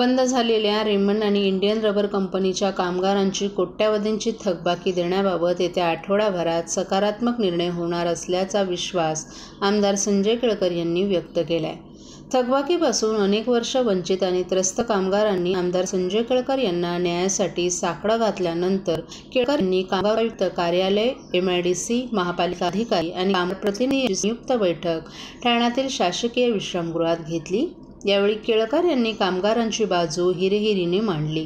बंद झालेल्या रेमंड आणि इंडियन रबर कंपनीच्या कामगारांची कोट्यावधींची थकबाकी देण्याबाबत येत्या आठवडाभरात सकारात्मक निर्णय होणार असल्याचा विश्वास आमदार संजय केळकर यांनी व्यक्त केलाय. थकबाकीपासून अनेक वर्ष वंचित आणि त्रस्त कामगारांनी आमदार संजय केळकर यांना न्यायासाठी साकडं घातल्यानंतर केळकर यांनी कामगार आयुक्त कार्यालय, MIDC, महापालिका अधिकारी आणि कामगार प्रतिनिधींची संयुक्त बैठक ठाण्यातील शासकीय विश्रामगृहात घेतली. यावेळी केळकर यांनी कामगारांची बाजू हिरेहिरीने मांडली.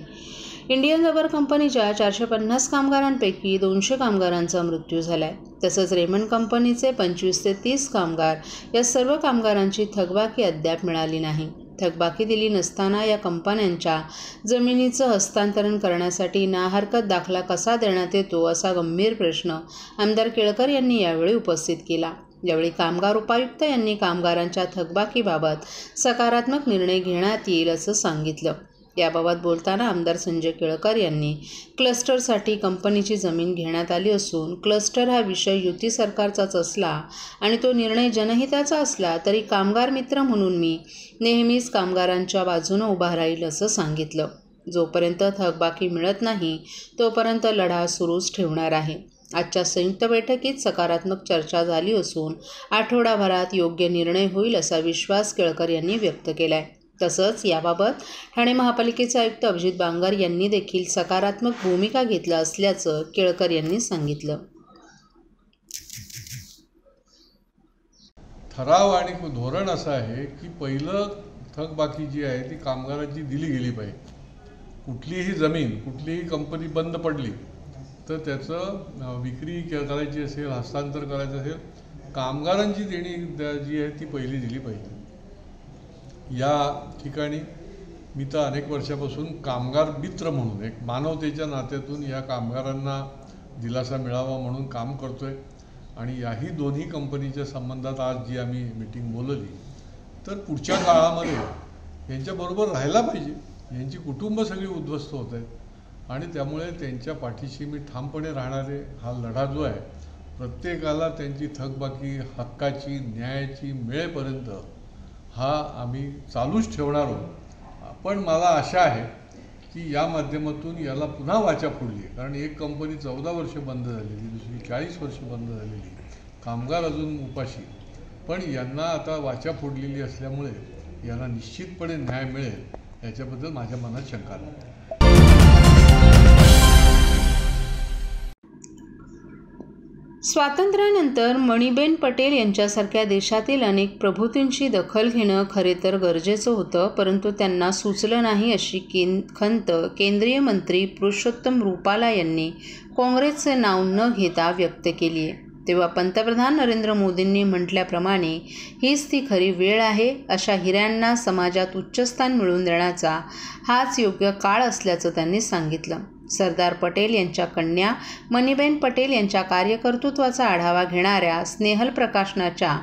इंडियन रबर कंपनीच्या 450 कामगारांपैकी 200 कामगारांचा मृत्यू झालाय. तसंच रेमंड कंपनीचे 25 ते 30 कामगार या सर्व कामगारांची थकबाकी अद्याप मिळाली नाही. थकबाकी दिली नसताना या कंपन्यांच्या जमिनीचं हस्तांतरण करण्यासाठी नाहरकत दाखला कसा देण्यात येतो असा गंभीर प्रश्न आमदार केळकर यांनी यावेळी उपस्थित केला. यावेळी कामगार उपायुक्त यांनी कामगारांच्या थकबाकीबाबत सकारात्मक निर्णय घेण्यात येईल असं सांगितलं. याबाबत बोलताना आमदार संजय केळकर यांनी क्लस्टरसाठी कंपनीची जमीन घेण्यात आली असून क्लस्टर हा विषय युती सरकारचाच असला आणि तो निर्णय जनहिताचा असला तरी कामगार मित्र म्हणून मी नेहमीच कामगारांच्या बाजूनं उभा राहील असं सांगितलं. जोपर्यंत थकबाकी मिळत नाही तोपर्यंत लढा सुरूच ठेवणार आहे. आजच्या संयुक्त बैठकीत सकारात्मक चर्चा झाली असून आठवडाभरात योग्य निर्णय होईल असा विश्वास केळकर यांनी व्यक्त केलाय. तसंच याबाबत ठाणे महापालिकेचे आयुक्त अभिजित बांगर यांनी देखील सकारात्मक भूमिका घेतली असल्याचं केळकर यांनी सांगितलं. ठराव आणि धोरण असं आहे की पहिलं थकबाकी जी आहे ती कामगारांची दिली गेली पाहिजे. कुठलीही जमीन, कुठलीही कंपनी बंद पडली तर त्याचं विक्री करायची असेल, हस्तांतर करायचं असेल, कामगारांची देणी जी आहे ती पहिली दिली पाहिजे. या ठिकाणी मी तर अनेक वर्षापासून कामगार मित्र म्हणून एक मानवतेच्या नात्यातून या कामगारांना दिलासा मिळावा म्हणून काम करतो आहे. आणि याही दोन्ही कंपनीच्या संबंधात आज जी आम्ही मीटिंग बोलवली तर पुढच्या काळामध्ये यांच्याबरोबर राहायला पाहिजे. यांची कुटुंब सगळी उद्ध्वस्त होत आहेत आणि त्यामुळे त्यांच्या पाठीशी मी ठामपणे राहणारे हा लढा जो आहे प्रत्येकाला त्यांची थकबाकी हक्काची न्यायाची मिळेपर्यंत हा आम्ही चालूच ठेवणार आहोत. पण मला आशा आहे की या माध्यमातून याला पुन्हा वाचा फुडली. कारण एक कंपनी 14 वर्ष बंद झालेली, दुसरी 40 वर्ष बंद झालेली, कामगार अजून उपाशी. पण यांना आता वाचा फुडलेली असल्यामुळे यांना निश्चितपणे न्याय मिळेल याच्याबद्दल माझ्या मनात शंका नाही. स्वातंत्र्यानंतर मणीबेन पटेल यांच्यासारख्या देशातील अनेक प्रभूतींची दखल घेणं खरे तर गरजेचं होतं, परंतु त्यांना सुचलं नाही अशी खंत केंद्रीय मंत्री पुरुषोत्तम रुपाला यांनी काँग्रेसचे नाव न घेता व्यक्त केली आहे. तेव्हा पंतप्रधान नरेंद्र मोदींनी म्हटल्याप्रमाणे हीच ती खरी वेळ आहे. अशा हिऱ्यांना समाजात उच्चस्थान मिळवून देण्याचा हाच योग्य काळ असल्याचं त्यांनी सांगितलं. सरदार पटेल यांच्या कन्या मणीबेन पटेल यांच्या कार्यकर्तृत्वाचा आढावा घेणाऱ्या स्नेहल प्रकाशनाच्या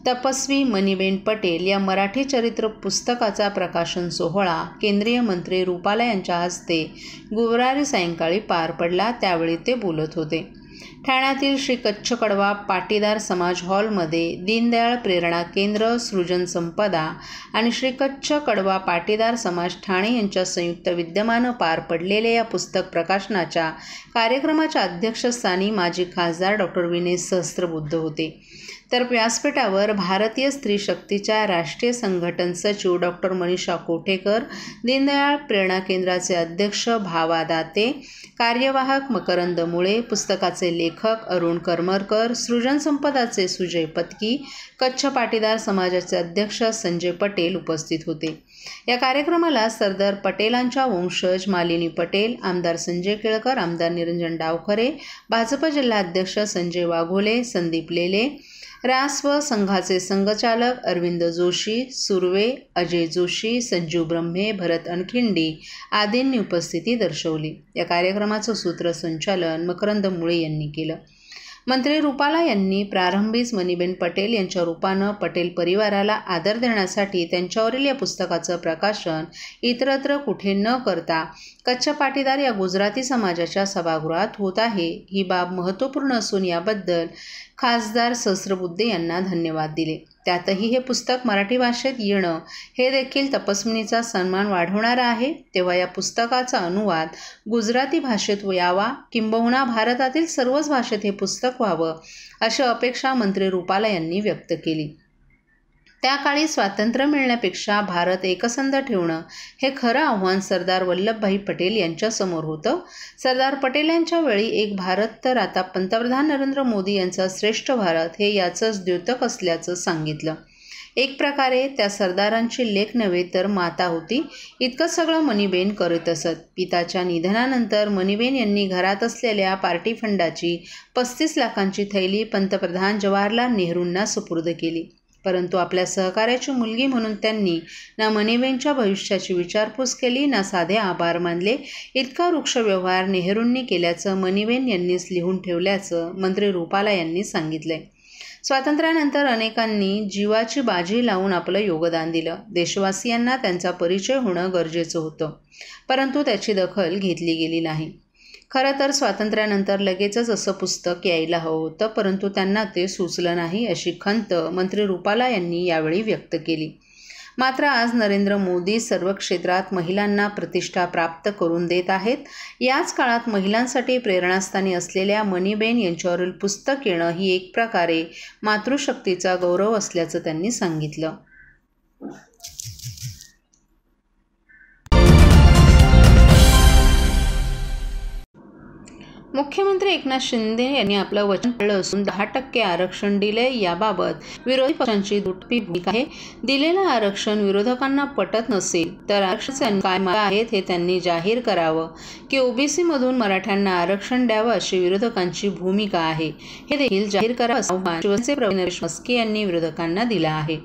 तपस्वी मणीबेन पटेल या मराठी चरित्र पुस्तकाचा प्रकाशन सोहळा केंद्रीय मंत्री रुपाला यांच्या हस्ते गुरुवारी सायंकाळी पार पडला. त्यावेळी ते बोलत होते. ठाण्यातील श्री कच्छ कड़वा पाटीदार समाज हॉलमध्ये दीनदयाळ प्रेरणा केंद्र, सृजन संपदा आणि श्री कच्छ कड़वा पाटीदार समाज ठाणे यांच्या संयुक्त विद्यमानं पार पडलेल्या या पुस्तक प्रकाशनाच्या कार्यक्रमाच्या अध्यक्षस्थानी माजी खासदार डॉक्टर विनय सहस्त्रबुद्धे होते. तर व्यासपीठावर भारतीय स्त्री शक्तीच्या राष्ट्रीय संघटन सचिव डॉक्टर मनीषा कोठेकर, दीनदयाळ प्रेरणा केंद्राचे अध्यक्ष भावा दाते, कार्यवाहक मकरंद मुळे, पुस्तकाचे लेखक अरुण करमरकर, सृजन संपदाचे सुजय पत्की, कच्छ पाटीदार समाजाचे अध्यक्ष संजय पटेल उपस्थित होते. या कार्यक्रमाला सरदार पटेलांच्या वंशज मालिनी पटेल, आमदार संजय केळकर, आमदार निरंजन डावखरे, भाजप जिल्हाध्यक्ष संजय वाघोले, संदीप लेले, रासव संघाचे संघचालक अरविंद जोशी, सुर्वे, अजय जोशी, संजीव ब्रह्मे, भरत अनखिंडी आदींनी उपस्थिती दर्शवली. या कार्यक्रमाचं सूत्रसंचालन मकरंद मुळे यांनी केलं. मंत्री रुपाला यांनी प्रारंभीच मणीबेन पटेल यांच्या रूपानं पटेल परिवाराला आदर देण्यासाठी त्यांच्यावरील या पुस्तकाचं प्रकाशन इतरत्र कुठे न करता कच्छ पाटीदार या गुजराती समाजाच्या सभागृहात होत आहे. ही बाब महत्त्वपूर्ण असून याबद्दल खासदार सहस्त्रबुद्धे यांना धन्यवाद दिले. त्यातही हे पुस्तक मराठी भाषेत येणं हे देखील तपस्विनीचा सन्मान वाढवणारं आहे. तेव्हा या पुस्तकाचा अनुवाद गुजराती भाषेत यावा, किंबहुना भारतातील सर्वच भाषेत हे पुस्तक व्हावं अशी अपेक्षा मंत्री रुपाला यांनी व्यक्त केली. त्या काळी स्वातंत्र्य मिळण्यापेक्षा भारत एकसंध ठेवणं हे खरं आव्हान सरदार वल्लभभाई पटेल यांच्यासमोर होतं. सरदार पटेल यांच्या वेळी एक भारत तर आता पंतप्रधान नरेंद्र मोदी यांचा श्रेष्ठ भारत हे याचंच द्योतक असल्याचं सांगितलं. एक प्रकारे त्या सरदारांची लेक नव्हे तर माता होती. इतकं सगळं मणीबेन करत असत. पिताच्या निधनानंतर मणीबेन यांनी घरात असलेल्या पार्टी फंडाची 35 लाखांची थैली पंतप्रधान जवाहरलाल नेहरूंना सुपूर्द केली. परंतु आपल्या सहकार्याची मुलगी म्हणून त्यांनी ना मणीबेनच्या भविष्याची विचारपूस केली ना साधे आभार मानले. इतका वृक्ष व्यवहार नेहरूंनी केल्याचं मणीबेन यांनीच लिहून ठेवल्याचं मंत्री रुपाला यांनी सांगितलंय. स्वातंत्र्यानंतर अनेकांनी जीवाची बाजी लावून आपलं योगदान दिलं. देशवासियांना त्यांचा परिचय होणं गरजेचं होतं, परंतु त्याची दखल घेतली गेली नाही. खरं तर स्वातंत्र्यानंतर लगेचच असं पुस्तक यायला हवं होतं, परंतु त्यांना ते सुचलं नाही अशी खंत मंत्री रुपाला यांनी यावेळी व्यक्त केली. मात्र आज नरेंद्र मोदी सर्व क्षेत्रात महिलांना प्रतिष्ठा प्राप्त करून देत आहेत. याच काळात महिलांसाठी प्रेरणास्थानी असलेल्या मणीबेन यांच्यावरील पुस्तक येणं ही एक प्रकारे मातृशक्तीचा गौरव असल्याचं त्यांनी सांगितलं. मुख्यमंत्री एकनाथ शिंदे यांनी आपलं वचन पाळलं असून 10% आरक्षण दिले. याबाबत विरोधी पक्षांची दुटपी भूमिका आहे. दिलेलं आरक्षण विरोधकांना पटत नसेल तर आरक्षणाचे काय मार्ग आहेत हे त्यांनी जाहीर करावं की ओबीसीमधून मराठ्यांना आरक्षण द्यावं अशी विरोधकांची भूमिका आहे. हे देखील जाहीर करावं असं आव्हान शिवसेनेचे प्रवक्ते नरेश म्हस्के यांनी विरोधकांना दिलं आहे.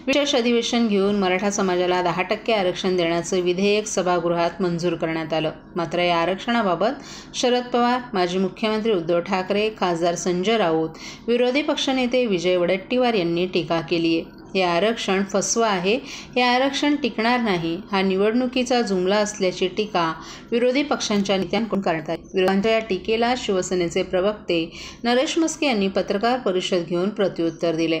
विशेष अधिवेशन घेऊन मराठा समाजाला 10% आरक्षण देण्याचं विधेयक सभागृहात मंजूर करण्यात आलं. मात्र या आरक्षणाबाबत शरद पवार, माजी मुख्यमंत्री उद्धव ठाकरे, खासदार संजय राऊत, विरोधी पक्षनेते विजय वडेट्टीवार यांनी टीका केली आहे. हे आरक्षण फसवं आहे, हे आरक्षण टिकणार नाही, हा निवडणुकीचा जुमला असल्याची टीका विरोधी पक्षांच्या नेत्यांकडून करण्यात आली. विरोधकांच्या या टीकेला शिवसेनेचे प्रवक्ते नरेश म्हस्के यांनी पत्रकार परिषद घेऊन प्रत्युत्तर दिले.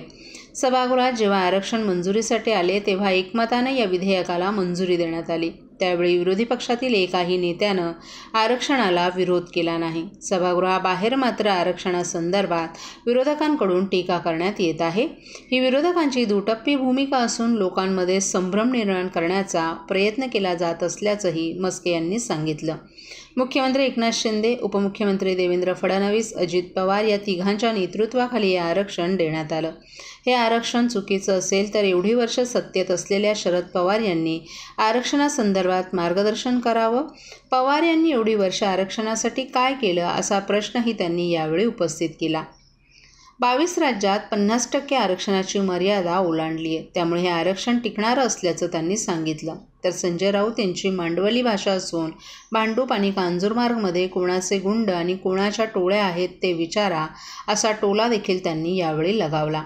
सभागृहात जेव्हा आरक्षण मंजुरीसाठी आले तेव्हा एकमताने या विधेयकाला मंजुरी देण्यात आली. त्यावेळी विरोधी पक्षातील एकाही नेत्यानं आरक्षणाला विरोध केला नाही. सभागृहाबाहेर मात्र आरक्षणासंदर्भात विरोधकांकडून टीका करण्यात येत आहे. ही विरोधकांची दुटप्पी भूमिका असून लोकांमध्ये संभ्रम निर्माण करण्याचा प्रयत्न केला जात असल्याचंही म्हस्के यांनी सांगितलं. मुख्यमंत्री एकनाथ शिंदे, उपमुख्यमंत्री देवेंद्र फडणवीस, अजित पवार या तिघांच्या नेतृत्वाखाली हे आरक्षण देण्यात आलं. हे आरक्षण चुकीचं असेल तर एवढी वर्ष सत्तेत असलेल्या शरद पवार यांनी आरक्षणासंदर्भात मार्गदर्शन करावं. पवार यांनी एवढी वर्ष आरक्षणासाठी काय केलं असा प्रश्नही त्यांनी यावेळी उपस्थित केला. 22 राज्यात 50% आरक्षणाची मर्यादा ओलांडली आहे. त्यामुळे हे आरक्षण टिकणारं असल्याचं त्यांनी सांगितलं. तर संजय राऊत यांची मांडवली भाषा असून भांडूप आणि कांजूरमार्गमध्ये कोणाचे गुंड आणि कोणाच्या टोळ्या आहेत ते विचारा असा टोला देखील त्यांनी यावेळी लगावला.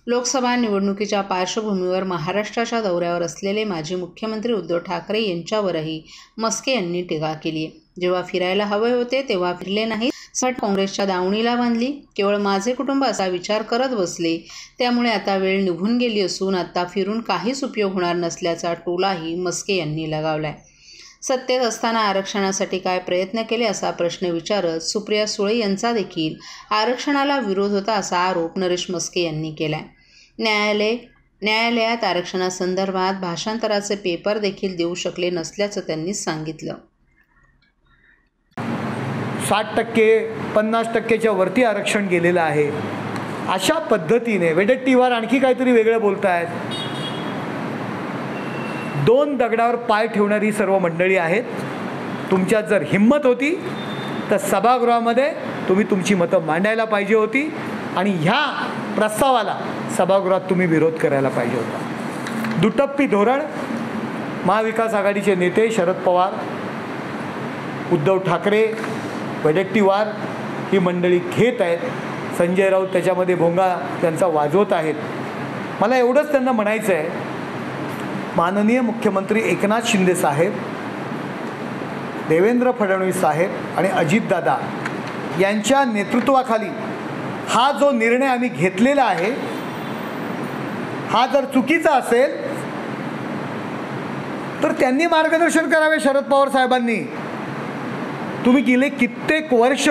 लोकसभा निवडणुकीच्या पार्श्वभूमीवर महाराष्ट्राच्या दौऱ्यावर असलेले माजी मुख्यमंत्री उद्धव ठाकरे यांच्यावरही म्हस्के यांनी टीका केली आहे. जेव्हा फिरायला हवे होते तेव्हा फिरले नाही, काँग्रेसच्या दावणीला बांधली, केवळ माझे कुटुंब असा विचार करत बसले. त्यामुळे आता वेळ निघून गेली असून आता फिरून काहीच उपयोग होणार नसल्याचा टोलाही म्हस्के यांनी लगावलाय. सत्तेत असताना आरक्षणासाठी काय प्रयत्न केले असा प्रश्न विचारत सुप्रिया सुळे यांचा देखील आरक्षणाला विरोध होता असा आरोप नरेश म्हस्के यांनी केलाय. न्यायालयात आरक्षणासंदर्भात भाषांतराचे पेपर देखील देऊ शकले नसल्याचं त्यांनी सांगितलं. 60%, 50%च्या वरती आरक्षण गेलेलं आहे. अशा पद्धतीने वडेट्टीवार आणखी काहीतरी वेगळं बोलत आहेत. 2 दगडावर पाय ठेवणारी सर्व मंडळी आहेत. तुमच्यात जर हिंमत होती तर सभागृहामध्ये तुम्ही तुमची मतं मांडायला पाहिजे होती आणि ह्या प्रस्तावाला सभागृहात तुम्ही विरोध करायला पाहिजे होता. दुटप्पी धोरण महाविकास आघाडीचे नेते शरद पवार, उद्धव ठाकरे, वडेट्टीवार ही मंडळी घेत आहेत. संजय राऊत त्याच्यामध्ये भोंगा त्यांचा वाजवत आहेत. मला एवढंच त्यांना म्हणायचं आहे, माननीय मुख्यमंत्री एकनाथ शिंदे साहेब, देवेंद्र फडणवीस साहेब आणि अजितदादा यांच्या नेतृत्वाखाली हा जो निर्णय आम्ही घेतलेला आहे हा जर चुकीचा असेल तर त्यांनी मार्गदर्शन करावे. शरद पवार साहेबांनी, तुम्ही गेले कित्येक वर्ष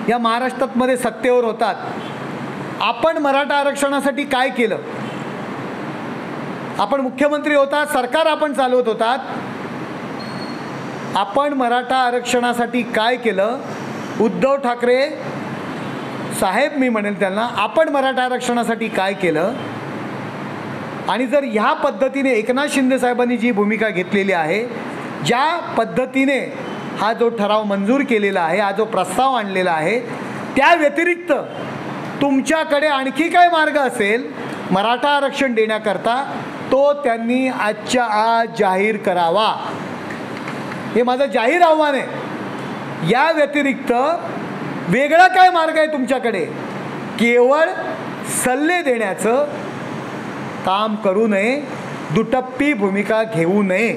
या महाराष्ट्रामध्ये सत्तेवर होतात, आपण मराठा आरक्षणासाठी काय केलं? आपण मुख्यमंत्री होतात, सरकार आपण चालवत होतात, आपण मराठा आरक्षणासाठी काय केलं? उद्धव ठाकरे साहेब, मी म्हणेल त्यांना, आपण मराठा आरक्षणासाठी काय केलं? आणि जर ह्या पद्धतीने एकनाथ शिंदे साहेबांनी जी भूमिका घेतलेली आहे, ज्या पद्धतीने हा जो ठराव मंजूर केलेला आहे, हा जो प्रस्ताव आणलेला आहे, त्या व्यतिरिक्त तुमच्याकडे आणखी काय मार्ग असेल मराठा आरक्षण देण्याकरता, तो त्यांनी आजच्या आज जाहीर करावा. हे माझं जाहीर आव्हान आहे. या व्यतिरिक्त वेगळा काय मार्ग आहे तुमच्याकडे? केवळ सल्ले देण्याचं काम करू नये, दुटप्पी भूमिका घेऊ नये.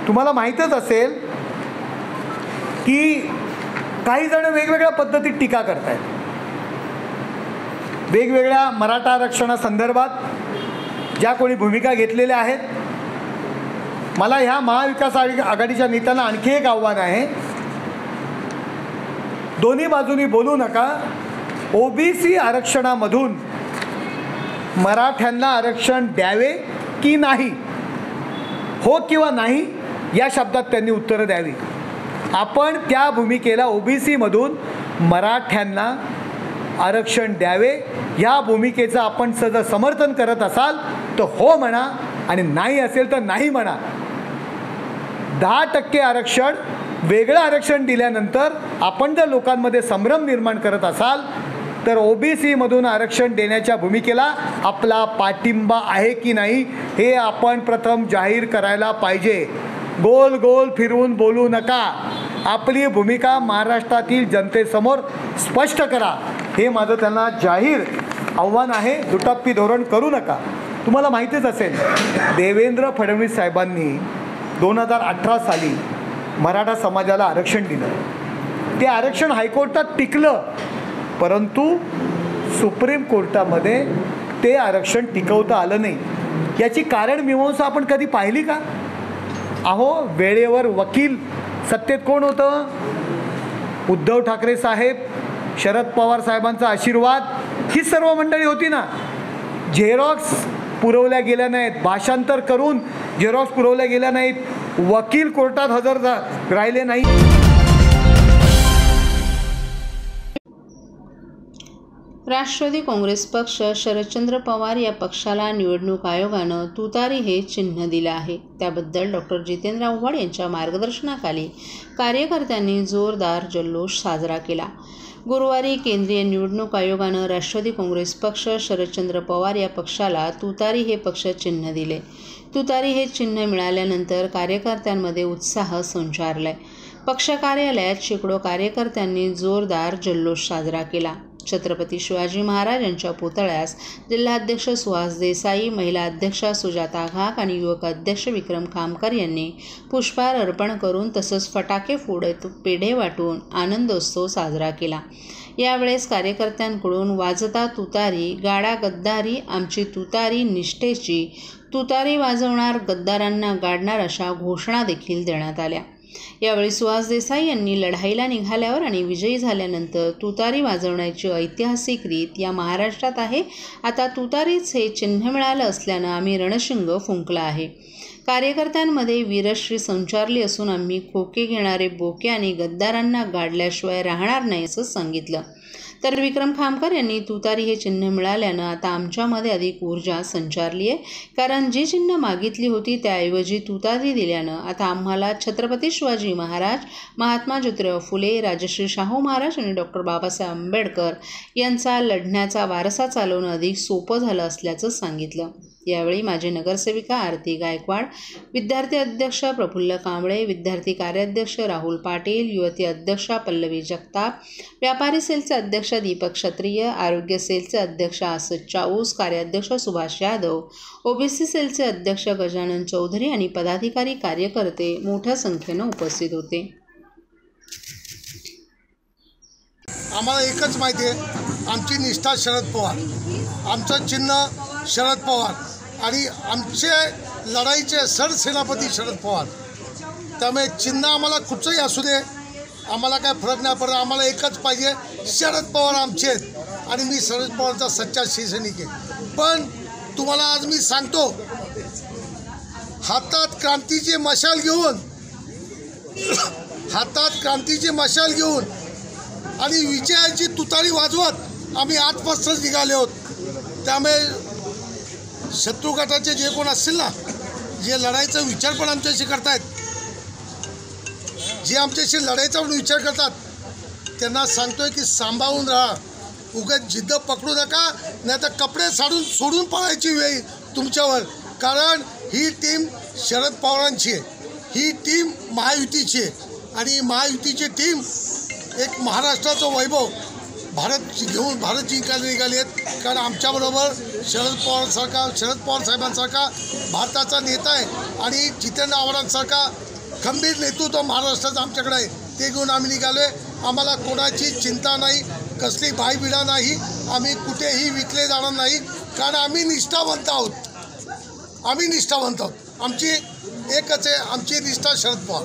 तुम्हाला माहीतच असेल की काही जण वेगवेगळ्या पद्धतीत टीका करत आहेत. वेगवेगळ्या मराठा आरक्षणासंदर्भात ज्या कोणी भूमिका घेतलेल्या आहेत, मला ह्या महाविकास आघाडीच्या नेत्यांना आणखी एक आव्हान आहे. दोन्ही बाजूनी बोलू नका. ओबीसी आरक्षणामधून मराठ्यांना आरक्षण द्यावे की नाही, हो किंवा नाही या शब्दात त्यांनी उत्तरं द्यावी. आपण त्या भूमिकेला ओबीसीमधून मराठ्यांना आरक्षण द्यावे ह्या भूमिकेचं आपण जर समर्थन करत असाल तर हो म्हणा, आणि नाही असेल तर नाही म्हणा. 10% आरक्षण, वेगळं आरक्षण दिल्यानंतर आपण जर लोकांमध्ये संभ्रम निर्माण करत असाल तर ओबीसीमधून आरक्षण देण्याच्या भूमिकेला आपला पाठिंबा आहे की नाही हे आपण प्रथम जाहीर करायला पाहिजे. गोल गोल फिरवून बोलू नका. आपली भूमिका महाराष्ट्रातील जनतेसमोर स्पष्ट करा. हे माझं त्यांना जाहीर आव्हान आहे. दुटप्पी धोरण करू नका. तुम्हाला माहितीच असेल, देवेंद्र फडणवीस साहेबांनी 2018 साली मराठा समाजाला आरक्षण दिलं. ते आरक्षण हायकोर्टात टिकलं, परंतु सुप्रीम कोर्टामध्ये ते आरक्षण टिकवता आलं नाही. याची कारण मीमांसा आपण कधी पाहिली का? अहो, वेळेवर वकील सत्तेत कोण होतं? उद्धव ठाकरे साहेब, शरद पवार साहेबांचा आशीर्वाद, ही सर्व मंडळी होती ना. झेरॉक्स पुरवल्या गेल्या नाहीत, भाषांतर करून झेरॉक्स पुरवल्या गेल्या नाहीत, वकील कोर्टात हजर राहिले नाही. राष्ट्रवादी काँग्रेस पक्ष, शरदचंद्र पवार या पक्षाला निवडणूक आयोगानं तुतारी हे चिन्ह दिलं आहे. त्याबद्दल डॉक्टर जितेंद्र आव्हाड यांच्या मार्गदर्शनाखाली कार्यकर्त्यांनी जोरदार जल्लोष साजरा केला. गुरुवारी केंद्रीय निवडणूक आयोगानं राष्ट्रवादी काँग्रेस पक्ष, शरदचंद्र पवार या पक्षाला तुतारी हे पक्ष चिन्ह दिले. तुतारी हे चिन्ह मिळाल्यानंतर कार्यकर्त्यांमध्ये उत्साह संचारलाय. पक्ष कार्यालयात शेकडो कार्यकर्त्यांनी जोरदार जल्लोष साजरा केला. छत्रपती शिवाजी महाराज यांच्या पुतळ्यास जिल्हाध्यक्ष सुहास देसाई, महिला अध्यक्षा सुजाता घाक आणि युवक अध्यक्ष विक्रम खामकर यांनी पुष्पहार अर्पण करून तसंच फटाके फोडत पेढे वाटून आनंदोत्सव साजरा केला. यावेळेस कार्यकर्त्यांकडून वाजता तुतारी, गाडा गद्दारी, आमची तुतारी निष्ठेची, तुतारी वाजवणार गद्दारांना गाडणार अशा घोषणा देखील देण्यात आल्या. यावेळी सुहास देसाई यांनी लढाईला निघाल्यावर आणि विजयी झाल्यानंतर तुतारी वाजवण्याची ऐतिहासिक रीत या महाराष्ट्रात आहे. आता तुतारीच हे चिन्ह मिळालं असल्यानं आम्ही रणशिंग फुंकला आहे. कार्यकर्त्यांमध्ये वीरश्री संचारली असून आम्ही खोके घेणारे बोके आणि गद्दारांना गाडल्याशिवाय राहणार नाही असं सांगितलं. तर विक्रम खामकर यांनी तुतारी हे चिन्ह मिळाल्यानं आता आमच्यामध्ये अधिक ऊर्जा संचारली आहे, कारण जी चिन्ह मागितली होती त्याऐवजी तुतारी दिल्यानं आता आम्हाला छत्रपती शिवाजी महाराज, महात्मा ज्योतिराव फुले, राजश्री शाहू महाराज आणि डॉक्टर बाबासाहेब आंबेडकर यांचा लढण्याचा वारसा चालवणं अधिक सोपं झालं असल्याचं सांगितलं. यावेळी माजी नगरसेविका आरती गायकवाड, विद्यार्थी अध्यक्ष प्रफुल्ल कांबळे, विद्यार्थी कार्याध्यक्ष राहुल पाटील, युवती अध्यक्षा पल्लवी जगताप, व्यापारी सेलचे अध्यक्ष दीपक क्षत्रिय, आरोग्य सेलचे अध्यक्ष असद चाऊस, कार्याध्यक्ष सुभाष यादव, ओबीसी सेलचे अध्यक्ष गजानन चौधरी आणि पदाधिकारी कार्यकर्ते मोठ्या संख्येनं उपस्थित होते. आम्हाला एकच माहिती आहे, आमची निष्ठा शरद पवार, आमचं चिन्ह शरद पवार आणि आमचे लढाईचे सरसेनापती शरद पवार. त्यामुळे चिन्ह आम्हाला कुठचंही असू दे, आम्हाला काय फरक नाही पडत. आम्हाला एकच पाहिजे, शरद पवार आमचे आहेत आणि मी शरद पवारचा सच्चा शिवसैनिक आहे. पण तुम्हाला आज मी सांगतो, हातात क्रांतीची मशाल घेऊन आणि विजयाची तुतारी वाजवत आम्ही आजपासूनच निघाले आहोत. त्यामुळे शत्रू गटाचे जे कोण असतील ना, जे लढाईचा विचार पण आमच्याशी करतायत, जे आमच्याशी लढाईचा पण विचार करतात, त्यांना सांगतोय की सांभाळून राहा. उगाच जिद्द पकडू नका, नाही तर कपडे सोडून पळायची वेळ तुमच्यावर. कारण ही टीम शरद पवारांची आहे, ही टीम महायुतीची आहे आणि महायुतीची टीम एक महाराष्ट्राचं वैभव भारत जिंकायला निघाली आहेत. कारण आमच्याबरोबर शरद पवार साहेबांसारखा भारताचा नेता आहे आणि जितेंद्र आव्हाडांसारखा खंबीर नेतृत्व महाराष्ट्राचं आमच्याकडे आहे. ते घेऊन आम्ही निघालो आहे. आम्हाला कोणाची चिंता नाही, कसली भाईबिडा नाही, आम्ही कुठेही विकले जाणार नाही. कारण आम्ही निष्ठावंत आहोत. आमची एकच आहे, आमची निष्ठा शरद पवार.